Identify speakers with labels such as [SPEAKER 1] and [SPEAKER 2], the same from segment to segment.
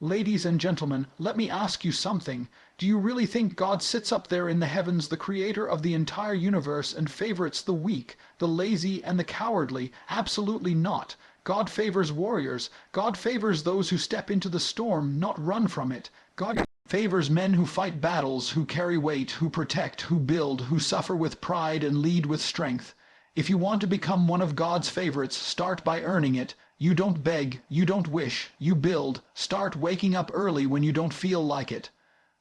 [SPEAKER 1] Ladies and gentlemen, let me ask you something. Do you really think God sits up there in the heavens, the creator of the entire universe, and favorites the weak, the lazy, and the cowardly? Absolutely not. God favors warriors. God favors those who step into the storm, not run from it. God favors men who fight battles, who carry weight, who protect, who build, who suffer with pride and lead with strength. If you want to become one of God's favorites, start by earning it. You don't beg, you don't wish, you build. Start waking up early when you don't feel like it.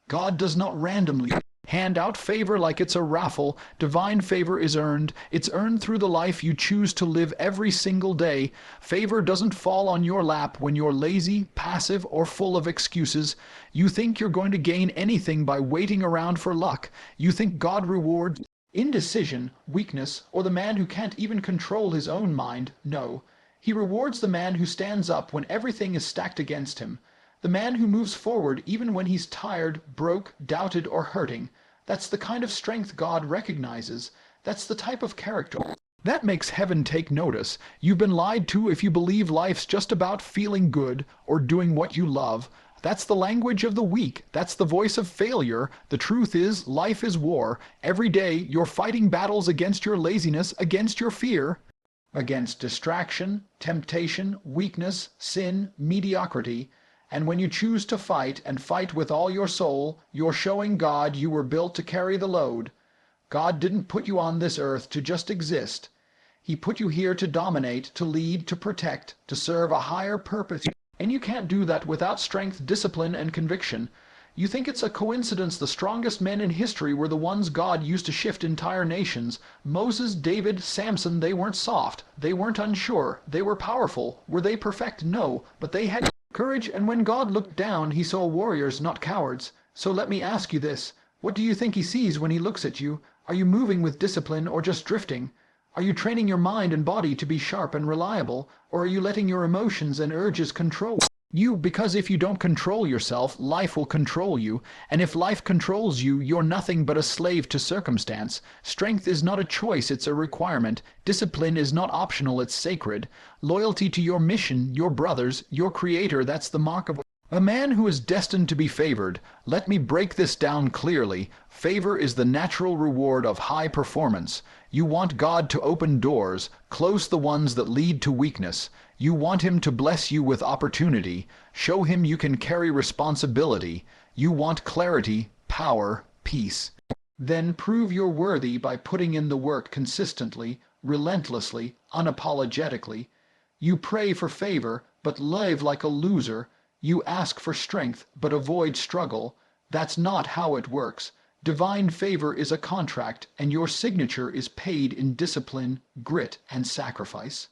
[SPEAKER 1] God does not randomly hand out favor like it's a raffle. Divine favor is earned. It's earned through the life you choose to live every single day. Favor doesn't fall on your lap when you're lazy, passive, or full of excuses. You think you're going to gain anything by waiting around for luck. You think God rewards indecision, weakness, or the man who can't even control his own mind. No. He rewards the man who stands up when everything is stacked against him. The man who moves forward even when he's tired, broke, doubted, or hurting. That's the kind of strength God recognizes. That's the type of character that makes heaven take notice. You've been lied to if you believe life's just about feeling good or doing what you love. That's the language of the weak. That's the voice of failure. The truth is, life is war. Every day, you're fighting battles against your laziness, against your fear, against distraction, temptation, weakness, sin, mediocrity. And when you choose to fight, and fight with all your soul, you're showing God you were built to carry the load. God didn't put you on this earth to just exist. He put you here to dominate, to lead, to protect, to serve a higher purpose. And you can't do that without strength, discipline, and conviction. You think it's a coincidence the strongest men in history were the ones God used to shift entire nations. Moses, David, Samson, they weren't soft. They weren't unsure. They were powerful. Were they perfect? No. But they had courage, and when God looked down, he saw warriors, not cowards. So let me ask you this. What do you think he sees when he looks at you? Are you moving with discipline or just drifting? Are you training your mind and body to be sharp and reliable, or are you letting your emotions and urges control you? Because if you don't control yourself, life will control you, and if life controls you, you're nothing but a slave to circumstance. Strength is not a choice, it's a requirement. Discipline is not optional, it's sacred. Loyalty to your mission, your brothers, your creator, that's the mark of a man who is destined to be favored. Let me break this down clearly. Favor is the natural reward of high performance. You want God to open doors, close the ones that lead to weakness. You want him to bless you with opportunity, show him you can carry responsibility. You want clarity, power, peace. Then prove you're worthy by putting in the work consistently, relentlessly, unapologetically. You pray for favor, but live like a loser. You ask for strength, but avoid struggle. That's not how it works. Divine favor is a contract, and your signature is paid in discipline, grit, and sacrifice.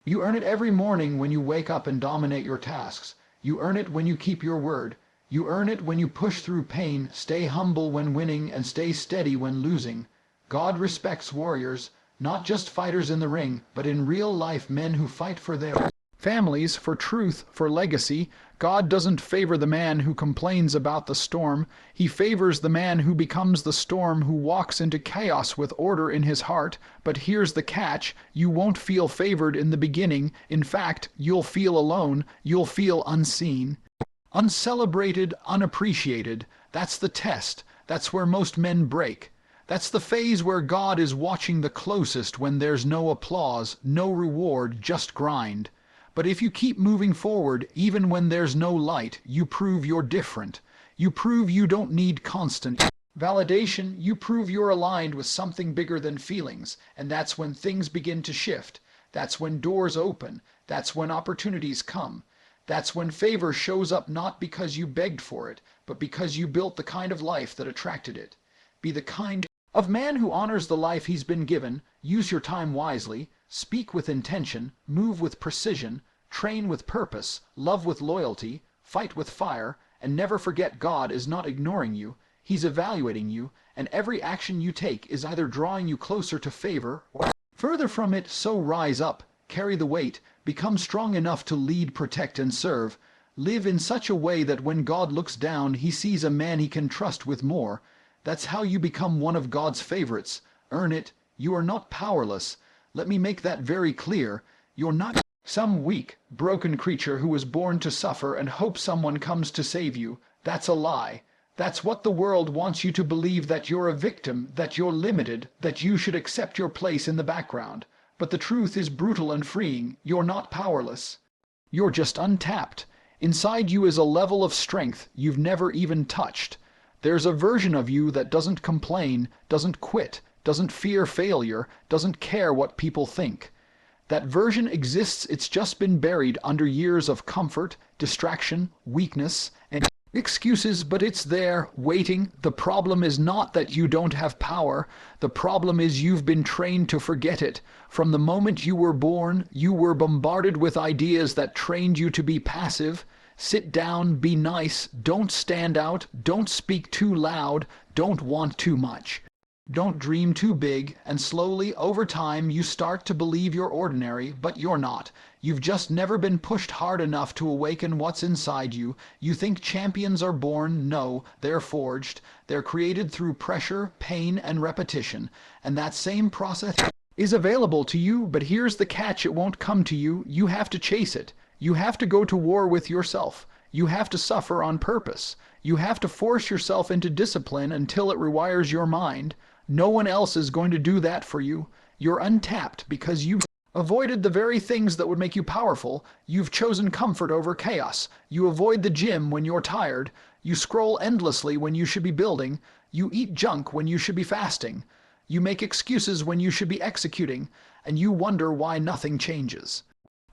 [SPEAKER 1] You earn it every morning when you wake up and dominate your tasks. You earn it when you keep your word. You earn it when you push through pain, stay humble when winning, and stay steady when losing. God respects warriors, not just fighters in the ring, but in real life men who fight for their families, for truth, for legacy. God doesn't favor the man who complains about the storm. He favors the man who becomes the storm, who walks into chaos with order in his heart. But here's the catch. You won't feel favored in the beginning. In fact, you'll feel alone. You'll feel unseen, uncelebrated, unappreciated. That's the test. That's where most men break. That's the phase where God is watching the closest, when there's no applause, no reward, just grind. But if you keep moving forward, even when there's no light, you prove you're different. You prove you don't need constant validation. You prove you're aligned with something bigger than feelings. And that's when things begin to shift. That's when doors open. That's when opportunities come. That's when favor shows up, not because you begged for it, but because you built the kind of life that attracted it. Be the kind of man who honors the life he's been given. Use your time wisely. Speak with intention, move with precision, train with purpose, love with loyalty, fight with fire, and never forget God is not ignoring you. He's evaluating you, and every action you take is either drawing you closer to favor or further from it. So rise up, carry the weight, become strong enough to lead, protect, and serve. Live in such a way that when God looks down, he sees a man he can trust with more. That's how you become one of God's favorites. Earn it. You are not powerless. Let me make that very clear. You're not Some weak, broken creature who was born to suffer and hope someone comes to save you. That's a lie. That's what the world wants you to believe, that you're a victim, that you're limited, that you should accept your place in the background. But the truth is brutal and freeing. You're not powerless. You're just untapped. Inside you is a level of strength you've never even touched. There's a version of you that doesn't complain, doesn't quit, doesn't fear failure, doesn't care what people think. That version exists, it's just been buried under years of comfort, distraction, weakness, and excuses, but it's there, waiting. The problem is not that you don't have power. The problem is you've been trained to forget it. From the moment you were born, you were bombarded with ideas that trained you to be passive. Sit down, be nice, don't stand out, don't speak too loud, don't want too much. Don't dream too big, and slowly, over time, you start to believe you're ordinary, but you're not. You've just never been pushed hard enough to awaken what's inside you. You think champions are born. No, they're forged. They're created through pressure, pain, and repetition. And that same process is available to you, but here's the catch: it won't come to you. You have to chase it. You have to go to war with yourself. You have to suffer on purpose. You have to force yourself into discipline until it rewires your mind. No one else is going to do that for you. You're untapped because you've avoided the very things that would make you powerful. You've chosen comfort over chaos. You avoid the gym when you're tired. You scroll endlessly when you should be building. You eat junk when you should be fasting. You make excuses when you should be executing. And you wonder why nothing changes.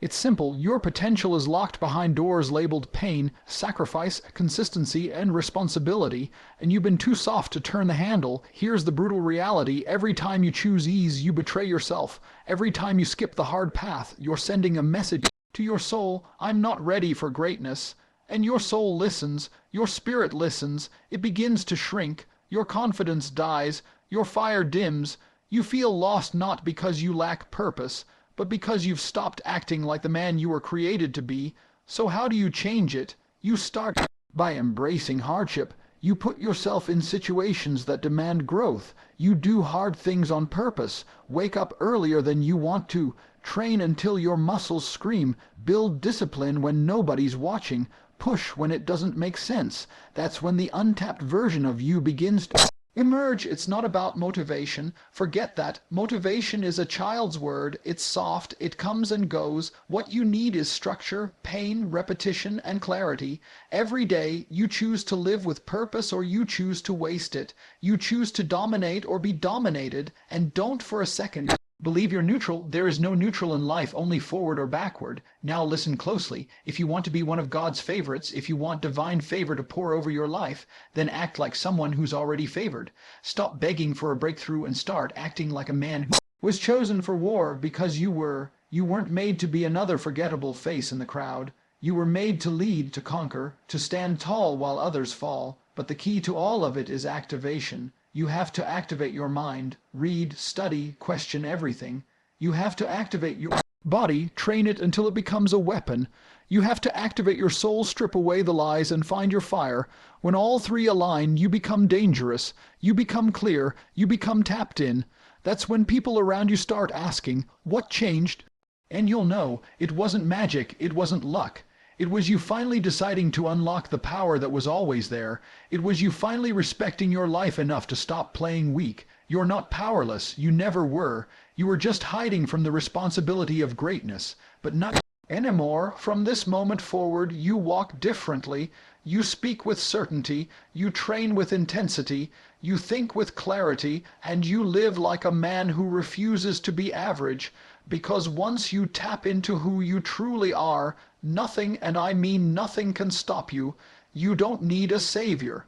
[SPEAKER 1] It's simple. Your potential is locked behind doors labeled pain, sacrifice, consistency, and responsibility, and you've been too soft to turn the handle. Here's the brutal reality: every time you choose ease, you betray yourself. Every time you skip the hard path, you're sending a message to your soul: I'm not ready for greatness. And your soul listens, your spirit listens, it begins to shrink, your confidence dies, your fire dims, you feel lost not because you lack purpose, but because you've stopped acting like the man you were created to be. So how do you change it? You start by embracing hardship. You put yourself in situations that demand growth. You do hard things on purpose. Wake up earlier than you want to. Train until your muscles scream. Build discipline when nobody's watching. Push when it doesn't make sense. That's when the untapped version of you begins to emerge. It's not about motivation. Forget that. Motivation is a child's word. It's soft. It comes and goes. What you need is structure, pain, repetition, and clarity. Every day, you choose to live with purpose or you choose to waste it. You choose to dominate or be dominated. And don't for a second believe you're neutral. There is no neutral in life, only forward or backward. Now listen closely. If you want to be one of God's favorites, if you want divine favor to pour over your life, then act like someone who's already favored. Stop begging for a breakthrough and start acting like a man who was chosen for war because you were. You weren't made to be another forgettable face in the crowd. You were made to lead, to conquer, to stand tall while others fall. But the key to all of it is activation. You have to activate your mind, read, study, question everything. You have to activate your body, train it until it becomes a weapon. You have to activate your soul, strip away the lies, and find your fire. When all three align, you become dangerous. You become clear. You become tapped in. That's when people around you start asking, what changed? And you'll know, it wasn't magic, it wasn't luck. It was you finally deciding to unlock the power that was always there. It was you finally respecting your life enough to stop playing weak. You're not powerless. You never were. You were just hiding from the responsibility of greatness. But not anymore. From this moment forward, you walk differently. You speak with certainty. You train with intensity. You think with clarity. And you live like a man who refuses to be average. Because once you tap into who you truly are, nothing, and I mean nothing, can stop you. You don't need a savior.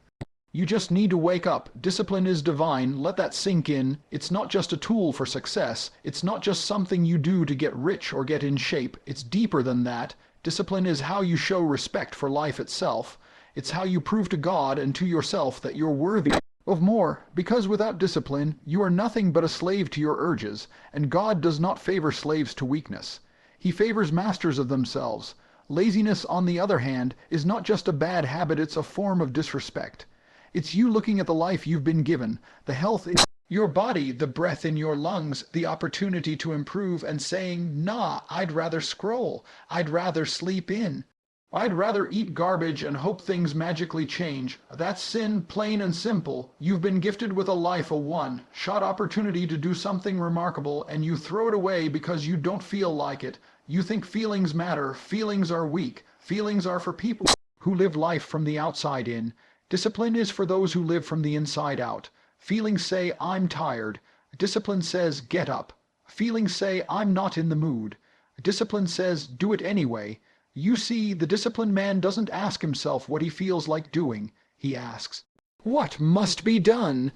[SPEAKER 1] You just need to wake up. Discipline is divine. Let that sink in. It's not just a tool for success. It's not just something you do to get rich or get in shape. It's deeper than that. Discipline is how you show respect for life itself. It's how you prove to God and to yourself that you're worthy of more, because without discipline, you are nothing but a slave to your urges, and God does not favor slaves to weakness. He favors masters of themselves. Laziness, on the other hand, is not just a bad habit, it's a form of disrespect. It's you looking at the life you've been given, the health Your body, the breath in your lungs, the opportunity to improve, and saying, nah, I'd rather scroll. I'd rather sleep in. I'd rather eat garbage and hope things magically change. That's sin, plain and simple. You've been gifted with a life, a one-shot opportunity to do something remarkable, and you throw it away because you don't feel like it. You think feelings matter. Feelings are weak. Feelings are for people who live life from the outside in. Discipline is for those who live from the inside out. Feelings say, I'm tired. Discipline says, get up. Feelings say, I'm not in the mood. Discipline says, do it anyway. You see, the disciplined man doesn't ask himself what he feels like doing. He asks, what must be done?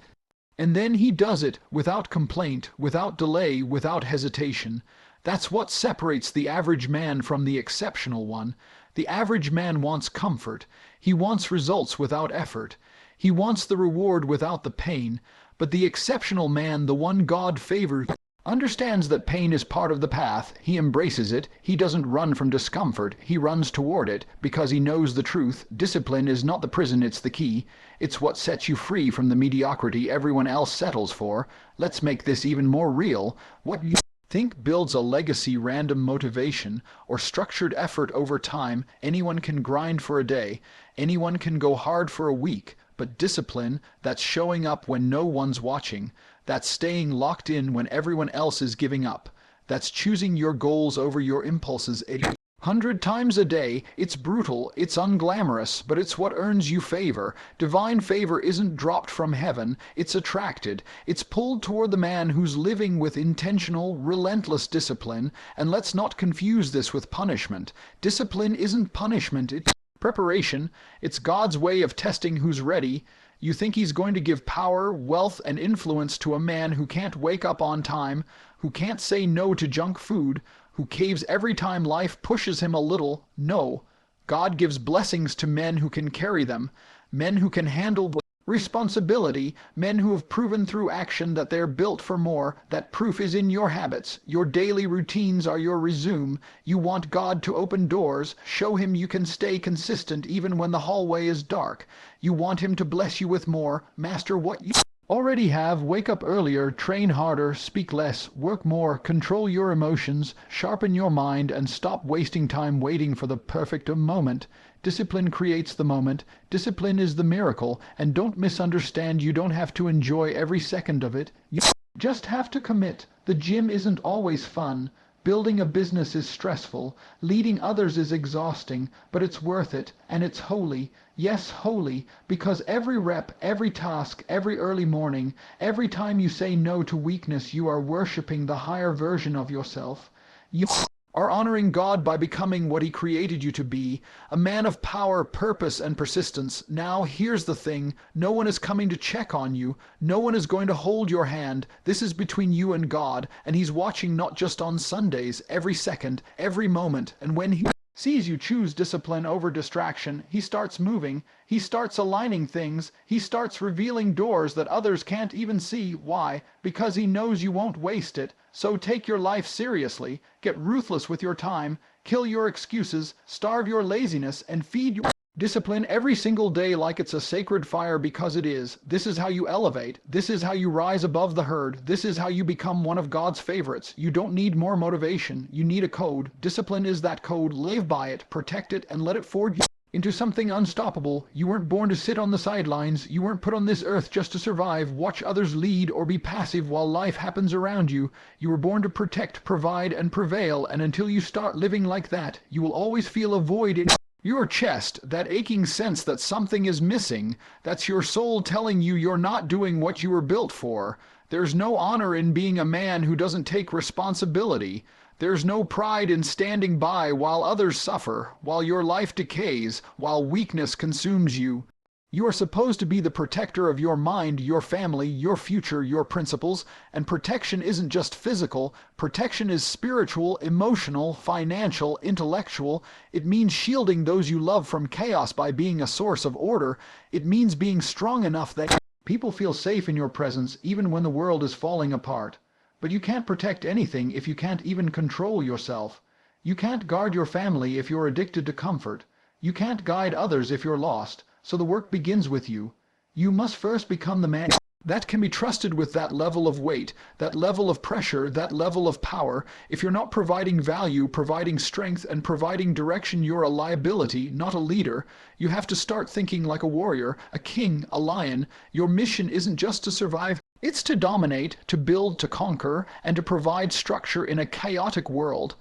[SPEAKER 1] And then he does it without complaint, without delay, without hesitation. That's what separates the average man from the exceptional one. The average man wants comfort. He wants results without effort. He wants the reward without the pain. But the exceptional man, the one God favors, understands that pain is part of the path. He embraces it. He doesn't run from discomfort. He runs toward it because he knows the truth. Discipline is not the prison, it's the key. It's what sets you free from the mediocrity everyone else settles for. Let's make this even more real. What you think builds a legacy, random motivation, or structured effort over time. Anyone can grind for a day. Anyone can go hard for a week. But discipline, that's showing up when no one's watching. That's staying locked in when everyone else is giving up. That's choosing your goals over your impulses 100 times a day. It's brutal, it's unglamorous, but it's what earns you favor. Divine favor isn't dropped from heaven, it's attracted. It's pulled toward the man who's living with intentional, relentless discipline. And let's not confuse this with punishment. Discipline isn't punishment, it's preparation. It's God's way of testing who's ready. You think he's going to give power, wealth, and influence to a man who can't wake up on time, who can't say no to junk food, who caves every time life pushes him a little? No. God gives blessings to men who can carry them, men who can handle responsibility, men who have proven through action that they're built for more. That proof is in your habits. Your daily routines are your resume. You want God to open doors. Show him you can stay consistent even when the hallway is dark. You want him to bless you with more. Master what you already have. Wake up earlier, train harder, speak less, work more, control your emotions, sharpen your mind, and stop wasting time waiting for the perfect moment. Discipline creates the moment. Discipline is the miracle. And don't misunderstand, you don't have to enjoy every second of it. You just have to commit. The gym isn't always fun. Building a business is stressful. Leading others is exhausting. But it's worth it. And it's holy. Yes, holy. Because every rep, every task, every early morning, every time you say no to weakness, you are worshiping the higher version of yourself. You are honoring God by becoming what he created you to be, a man of power, purpose, and persistence. Now, here's the thing. No one is coming to check on you. No one is going to hold your hand. This is between you and God, and he's watching not just on Sundays, every second, every moment. And when he sees you choose discipline over distraction, he starts moving. He starts aligning things. He starts revealing doors that others can't even see. Why? Because he knows you won't waste it. So take your life seriously. Get ruthless with your time. Kill your excuses. Starve your laziness. And feed your discipline every single day like it's a sacred fire, because it is. This is how you elevate. This is how you rise above the herd. This is how you become one of God's favorites. You don't need more motivation. You need a code. Discipline is that code. Live by it, protect it, and let it forge you into something unstoppable. You weren't born to sit on the sidelines. You weren't put on this earth just to survive, watch others lead, or be passive while life happens around you. You were born to protect, provide, and prevail, and until you start living like that, you will always feel a void in your chest, that aching sense that something is missing. That's your soul telling you you're not doing what you were built for. There's no honor in being a man who doesn't take responsibility. There's no pride in standing by while others suffer, while your life decays, while weakness consumes you. You are supposed to be the protector of your mind, your family, your future, your principles. And protection isn't just physical. Protection is spiritual, emotional, financial, intellectual. It means shielding those you love from chaos by being a source of order. It means being strong enough that people feel safe in your presence even when the world is falling apart. But you can't protect anything if you can't even control yourself. You can't guard your family if you're addicted to comfort. You can't guide others if you're lost. So the work begins with you. You must first become the man that can be trusted with that level of weight, that level of pressure, that level of power. If you're not providing value, providing strength, and providing direction, you're a liability, not a leader. You have to start thinking like a warrior, a king, a lion. Your mission isn't just to survive, it's to dominate, to build, to conquer, and to provide structure in a chaotic world.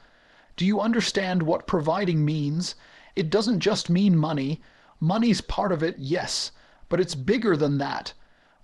[SPEAKER 1] Do you understand what providing means? It doesn't just mean money. Money's part of it, yes, but it's bigger than that.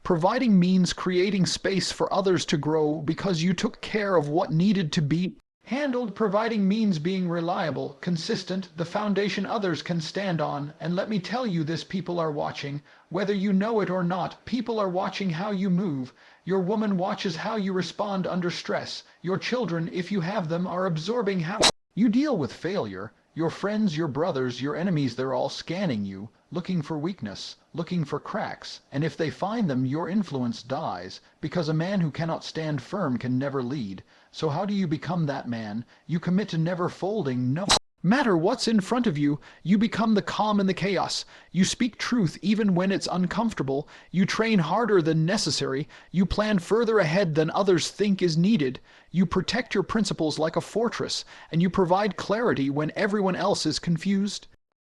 [SPEAKER 1] Providing means creating space for others to grow because you took care of what needed to be handled. Providing means being reliable, consistent, the foundation others can stand on. And let me tell you this, people are watching. Whether you know it or not, people are watching how you move. Your woman watches how you respond under stress. Your children, if you have them, are absorbing how you deal with failure. Your friends, your brothers, your enemies, they're all scanning you, looking for weakness, looking for cracks, and if they find them, your influence dies, because a man who cannot stand firm can never lead. So how do you become that man? You commit to never folding, no matter what's in front of you. You become the calm in the chaos. You speak truth even when it's uncomfortable. You train harder than necessary. You plan further ahead than others think is needed. You protect your principles like a fortress, and you provide clarity when everyone else is confused.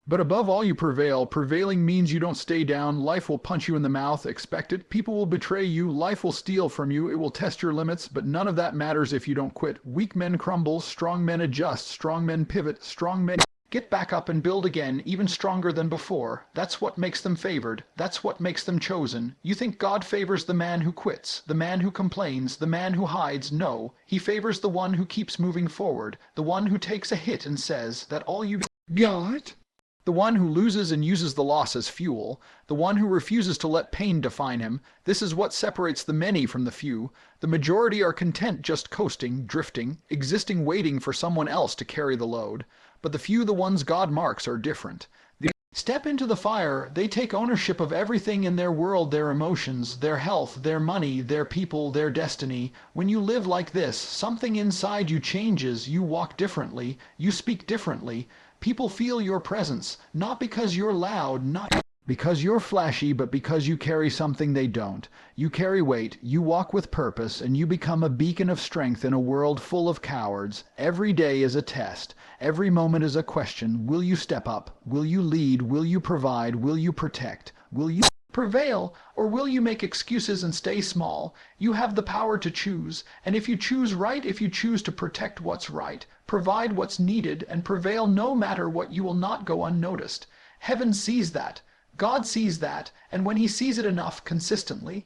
[SPEAKER 1] But above all, you prevail. Prevailing means you don't stay down. Life will punch you in the mouth. Expect it. People will betray you. Life will steal from you. It will test your limits, but none of that matters if you don't quit. Weak men crumble. Strong men adjust. Strong men pivot. Strong men get back up and build again, even stronger than before. That's what makes them favored. That's what makes them chosen. You think God favors the man who quits, the man who complains, the man who hides? No. He favors the one who keeps moving forward, the one who takes a hit and says that all you got. The one who loses and uses the loss as fuel, the one who refuses to let pain define him. This is what separates the many from the few. The majority are content just coasting, drifting, existing, waiting for someone else to carry the load. But the few, the ones God marks, are different. They step into the fire. They take ownership of everything in their world, their emotions, their health, their money, their people, their destiny. When you live like this, something inside you changes. You walk differently. You speak differently. People feel your presence, not because you're loud, not because you're flashy, but because you carry something they don't. You carry weight, you walk with purpose, and you become a beacon of strength in a world full of cowards. Every day is a test. Every moment is a question. Will you step up? Will you lead? Will you provide? Will you protect? Will you prevail? Or will you make excuses and stay small? You have the power to choose, and if you choose right, if you choose to protect what's right, provide what's needed, and prevail no matter what, you will not go unnoticed. Heaven sees that. God sees that, and when he sees it enough, consistently,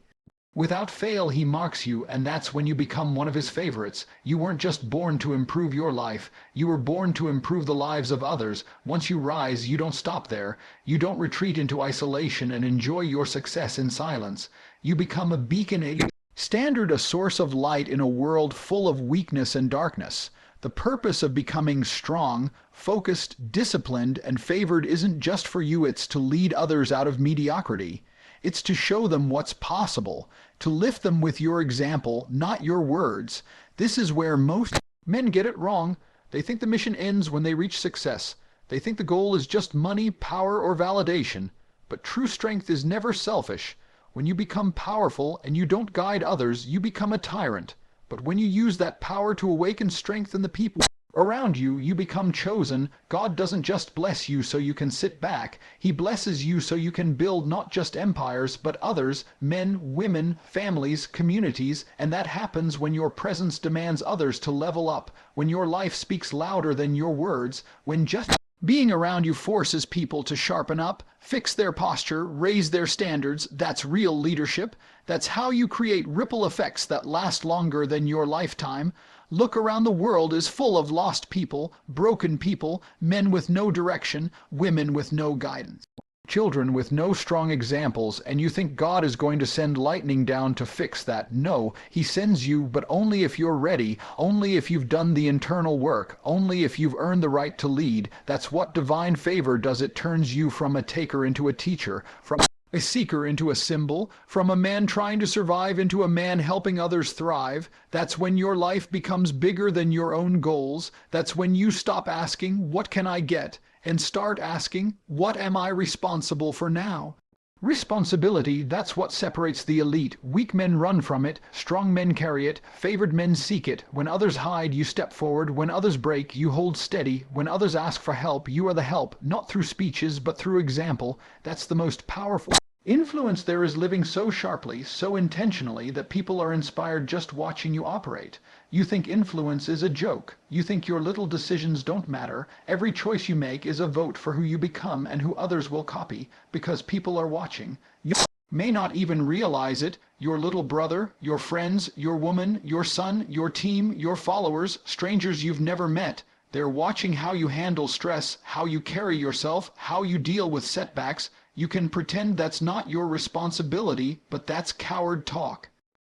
[SPEAKER 1] without fail, he marks you, and that's when you become one of his favorites. You weren't just born to improve your life. You were born to improve the lives of others. Once you rise, you don't stop there. You don't retreat into isolation and enjoy your success in silence. You become a beacon, a standard, a source of light in a world full of weakness and darkness. The purpose of becoming strong, focused, disciplined, and favored isn't just for you, it's to lead others out of mediocrity. It's to show them what's possible, to lift them with your example, not your words. This is where most men get it wrong. They think the mission ends when they reach success. They think the goal is just money, power, or validation. But true strength is never selfish. When you become powerful and you don't guide others, you become a tyrant. But when you use that power to awaken strength in the people around you, you become chosen. God doesn't just bless you so you can sit back. He blesses you so you can build not just empires, but others, men, women, families, communities. And that happens when your presence demands others to level up, when your life speaks louder than your words, when just being around you forces people to sharpen up, fix their posture, raise their standards. That's real leadership. That's how you create ripple effects that last longer than your lifetime. Look around, the world is full of lost people, broken people, men with no direction, women with no guidance, children with no strong examples, and you think God is going to send lightning down to fix that. No, he sends you, but only if you're ready, only if you've done the internal work, only if you've earned the right to lead. That's what divine favor does. It turns you from a taker into a teacher, from a seeker into a symbol, from a man trying to survive into a man helping others thrive. That's when your life becomes bigger than your own goals. That's when you stop asking, what can I get? And start asking, what am I responsible for now? Responsibility, that's what separates the elite. Weak men run from it, strong men carry it, favored men seek it. When others hide, you step forward. When others break, you hold steady. When others ask for help, you are the help, not through speeches, but through example. That's the most powerful. Influence there is living so sharply, so intentionally, that people are inspired just watching you operate. You think influence is a joke. You think your little decisions don't matter. Every choice you make is a vote for who you become and who others will copy, because people are watching. You may not even realize it. Your little brother, your friends, your woman, your son, your team, your followers, strangers you've never met. They're watching how you handle stress, how you carry yourself, how you deal with setbacks. You can pretend that's not your responsibility, but that's coward talk.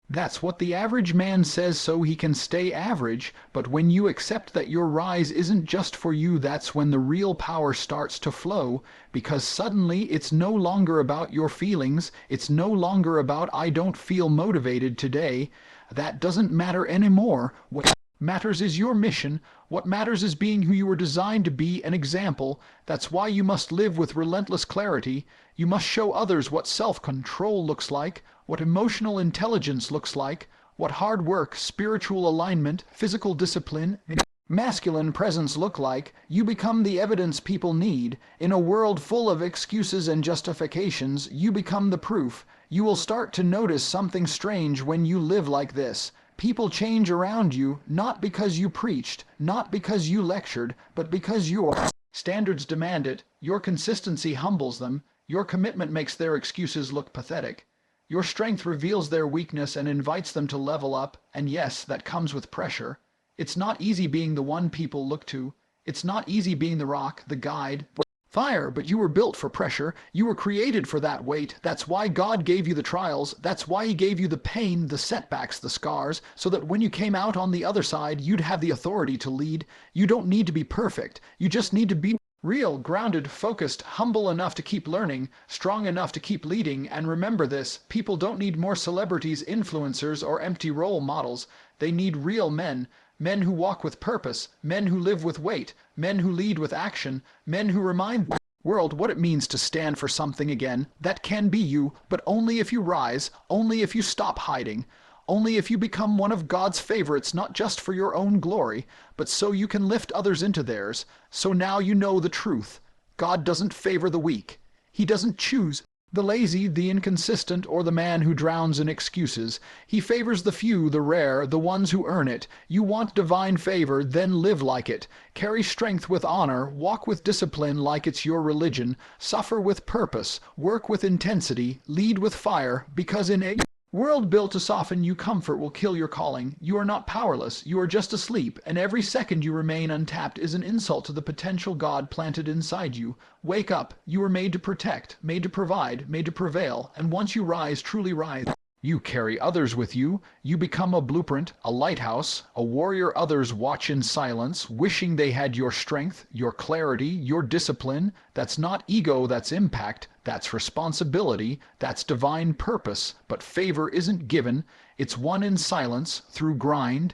[SPEAKER 1] That's what the average man says so he can stay average, but when you accept that your rise isn't just for you, that's when the real power starts to flow, because suddenly it's no longer about your feelings, it's no longer about "I don't feel motivated today." That doesn't matter anymore. What matters is your mission. What matters is being who you were designed to be, an example. That's why you must live with relentless clarity. You must show others what self-control looks like, what emotional intelligence looks like, what hard work, spiritual alignment, physical discipline, and masculine presence look like. You become the evidence people need. In a world full of excuses and justifications, you become the proof. You will start to notice something strange when you live like this. People change around you, not because you preached, not because you lectured, but because your standards demand it. Your consistency humbles them. Your commitment makes their excuses look pathetic. Your strength reveals their weakness and invites them to level up, and yes, that comes with pressure. It's not easy being the one people look to. It's not easy being the rock, the guide. Fire, but you were built for pressure. You were created for that weight. That's why God gave you the trials. That's why He gave you the pain, the setbacks, the scars, so that when you came out on the other side, you'd have the authority to lead. You don't need to be perfect. You just need to be real, grounded, focused, humble enough to keep learning, strong enough to keep leading. And remember this, people don't need more celebrities, influencers, or empty role models. They need real men. Men who walk with purpose, men who live with weight, men who lead with action, men who remind the world what it means to stand for something again. That can be you, but only if you rise, only if you stop hiding, only if you become one of God's favorites, not just for your own glory, but so you can lift others into theirs. So now you know the truth. God doesn't favor the weak. He doesn't choose the lazy, the inconsistent, or the man who drowns in excuses. He favors the few, the rare, the ones who earn it. You want divine favor, then live like it. Carry strength with honor, walk with discipline like it's your religion, suffer with purpose, work with intensity, lead with fire, because in a world built to soften you, comfort will kill your calling. You are not powerless, you are just asleep, and every second you remain untapped is an insult to the potential God planted inside you. Wake up, you were made to protect, made to provide, made to prevail, and once you rise, truly rise, you carry others with you. You become a blueprint, a lighthouse, a warrior others watch in silence, wishing they had your strength, your clarity, your discipline. That's not ego, that's impact. That's responsibility, that's divine purpose. But favor isn't given, it's won in silence, through grind,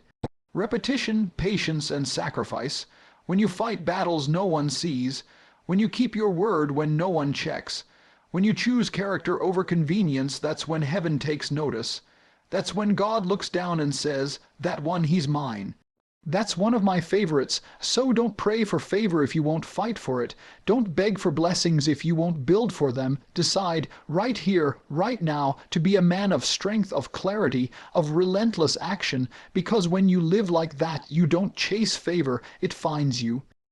[SPEAKER 1] repetition, patience, and sacrifice. When you fight battles no one sees, when you keep your word when no one checks, when you choose character over convenience, that's when heaven takes notice. That's when God looks down and says, "That one, he's mine." That's one of my favorites. So don't pray for favor if you won't fight for it. Don't beg for blessings if you won't build for them. Decide right here, right now, to be a man of strength, of clarity, of relentless action, because when you live like that, you don't chase favor, it finds you.